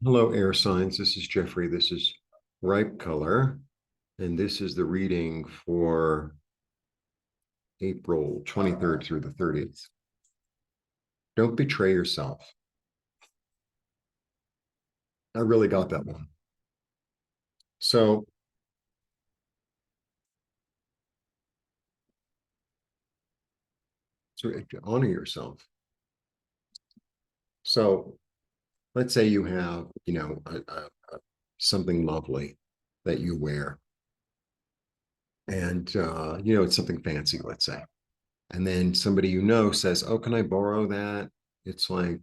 Hello, air signs. This is Jeffrey. This is Ripecolor, and this is the reading for April 23rd through the 30th. Don't betray yourself. I really got that one. So, to honor yourself. So, let's say you have, something lovely that you wear, and it's something fancy, let's say. And then somebody says, "Oh, can I borrow that?" It's like,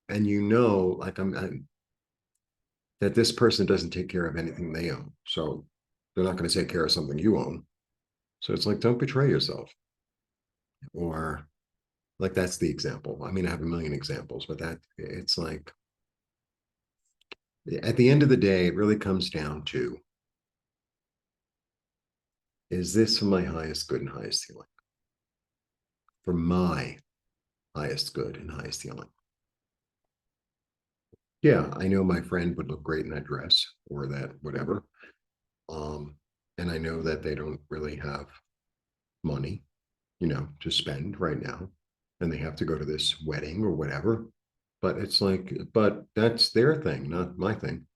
and I'm that this person doesn't take care of anything they own. So they're not going to take care of something you own. So it's like, don't betray yourself. Or like, that's the example. I mean, I have a million examples, but it's like, at the end of the day, it really comes down to, is this for my highest good and highest healing? For my highest good and highest healing. Yeah, I know my friend would look great in that dress or that whatever. Um, and I know that they don't really have money to spend right now. And they have to go to this wedding or whatever. But it's like, but that's their thing, not my thing.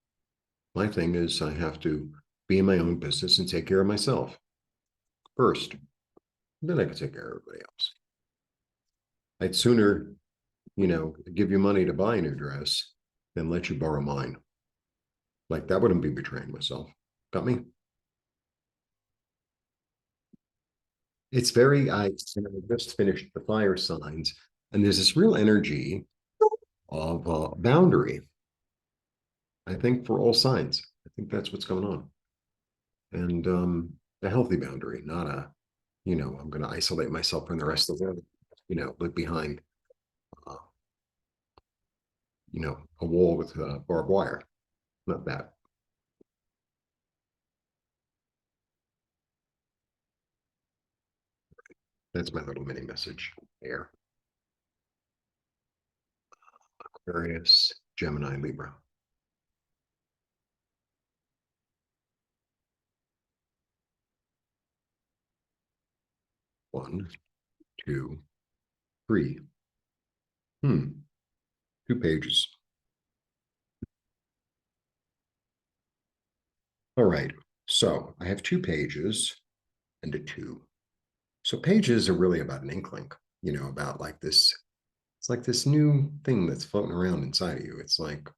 My thing is I have to be in my own business and take care of myself first. Then I can take care of everybody else. I'd sooner, give you money to buy a new dress than let you borrow mine. Like that wouldn't be betraying myself. Got me? It's very, I just finished the fire signs, and there's this real energy of boundary. I think for all signs, I think that's what's going on, and a healthy boundary, not I'm going to isolate myself from the rest of the world, live behind, uh, a wall with barbed wire. Not that. That's my little mini message there. Aquarius, Gemini, Libra. 1, 2, 3. Hmm. 2 pages. All right. So I have 2 pages and a 2. So pages are really about an inkling, about like this. It's like this new thing that's floating around inside of you. It's like,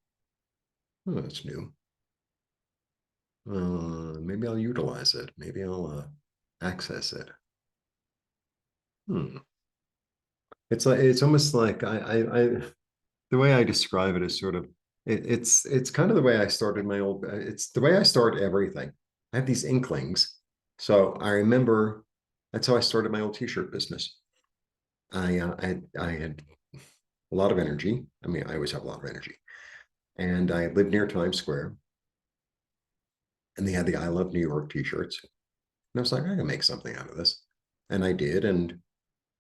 oh, that's new. Maybe I'll utilize it. Maybe I'll access it. Hmm. It's like it's almost like the way I describe it is sort of it's kind of the way I started my old. It's the way I start everything. I have these inklings. So I remember that's how I started my old t-shirt business. I had a lot of energy. I mean, I always have a lot of energy, and I lived near Times Square, and they had the "I Love New York" t-shirts. And I was like, I can make something out of this. And I did. And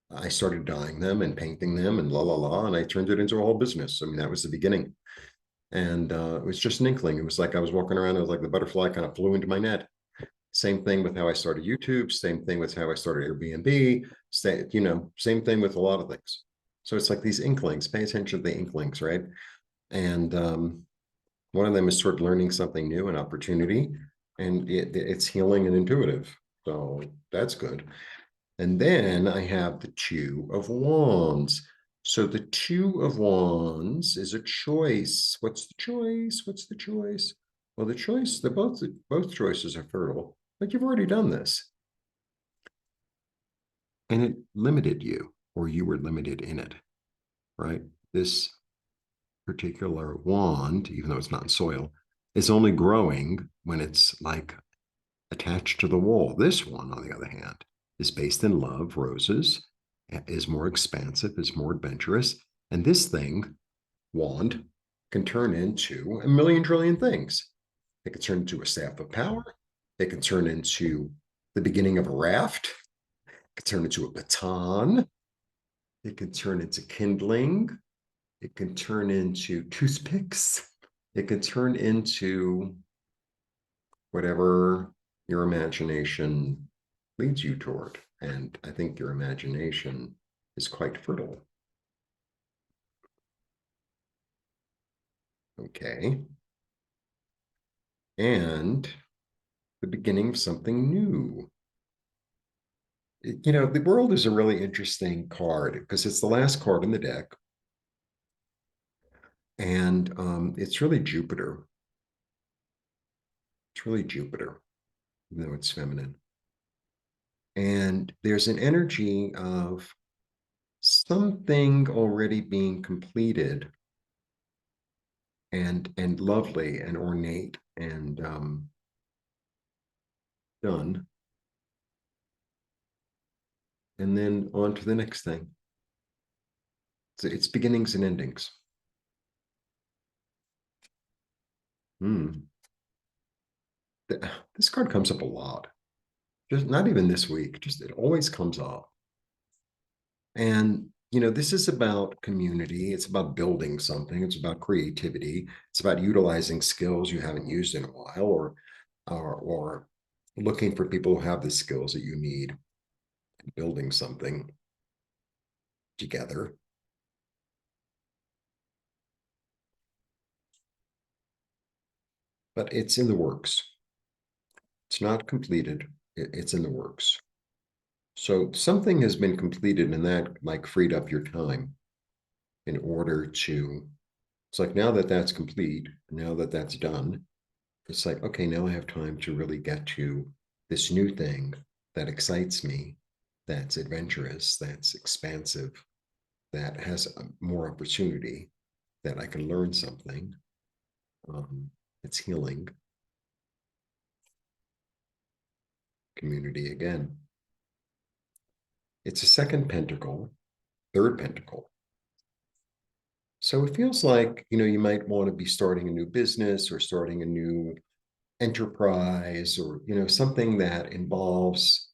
I started dyeing them and painting them and la la la. And I turned it into a whole business. I mean, that was the beginning. And it was just an inkling. It was like I was walking around, it was like the butterfly kind of flew into my net. Same thing with how I started YouTube, same thing with how I started Airbnb, same thing with a lot of things. So it's like these inklings, pay attention to the inklings, right? And one of them is sort of learning something new, an opportunity, and it's healing and intuitive. So that's good. And then I have the Two of Wands. So the Two of Wands is a choice. What's the choice? What's the choice? Well, the choice, both choices are fertile, but you've already done this. And it limited you, or you were limited in it, right? This particular wand, even though it's not in soil, is only growing when it's like attached to the wall. This one, on the other hand, is based in love, roses, is more expansive, is more adventurous. And this thing, wand, can turn into a million trillion things. It can turn into a staff of power. It can turn into the beginning of a raft. It can turn into a baton. It can turn into kindling. It can turn into toothpicks. It can turn into whatever your imagination leads you toward. And I think your imagination is quite fertile. Okay. And the beginning of something new. The world is a really interesting card because it's the last card in the deck. And it's really Jupiter. It's really Jupiter, even though it's feminine. And there's an energy of something already being completed and lovely and ornate and done. And then on to the next thing. So it's beginnings and endings. This card comes up a lot. Just not even this week, just it always comes up. And this is about community. It's about building something. It's about creativity. It's about utilizing skills you haven't used in a while, or looking for people who have the skills that you need, and building something together. But it's in the works. It's not completed. It's in the works. So something has been completed, and that like freed up your time in order to. It's like now that that's complete, now that that's done, it's like, okay, now I have time to really get to this new thing that excites me, that's adventurous, that's expansive, that has more opportunity, that I can learn something. It's healing. Community again. It's a second pentacle, third pentacle. So it feels like, you might want to be starting a new business or starting a new enterprise, or, something that involves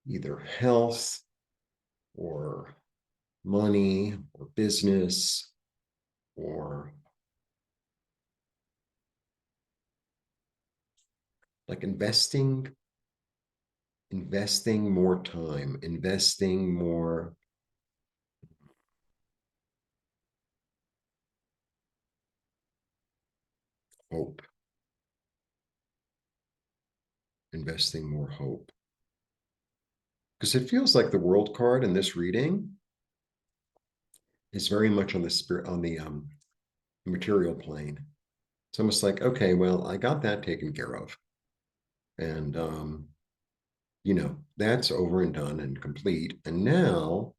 either health or money or business, or like investing more time, investing more hope, investing more hope. Because it feels like the world card in this reading is very much on the spirit, on the material plane. It's almost like, okay, well, I got that taken care of. And that's over and done and complete. And now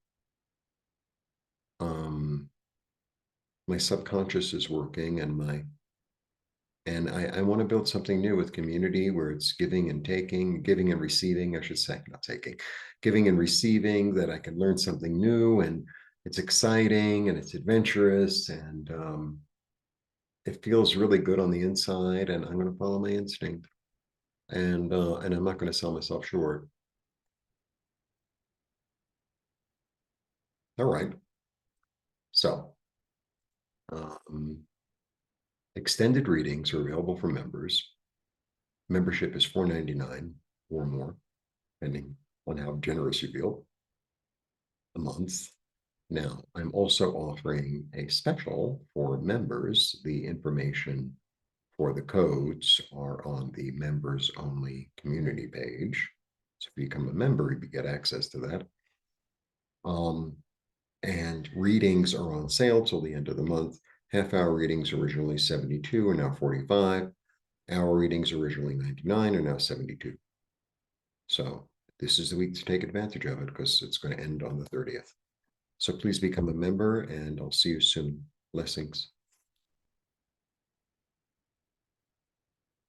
my subconscious is working, and I want to build something new with community where it's giving and taking, giving and receiving, I should say, not taking, giving and receiving, that I can learn something new, and it's exciting and it's adventurous, and it feels really good on the inside, and I'm going to follow my instinct, and I'm not going to sell myself short. All right. So extended readings are available for members. Membership is $4.99 or more, depending on how generous you feel, a month. Now, I'm also offering a special for members. The information for the codes are on the members only community page. So if you become a member, you get access to that. And readings are on sale till the end of the month. Half-hour readings originally 72 are now 45. Hour readings originally 99 are now 72. So this is the week to take advantage of it, because it's going to end on the 30th. So please become a member, and I'll see you soon. Blessings.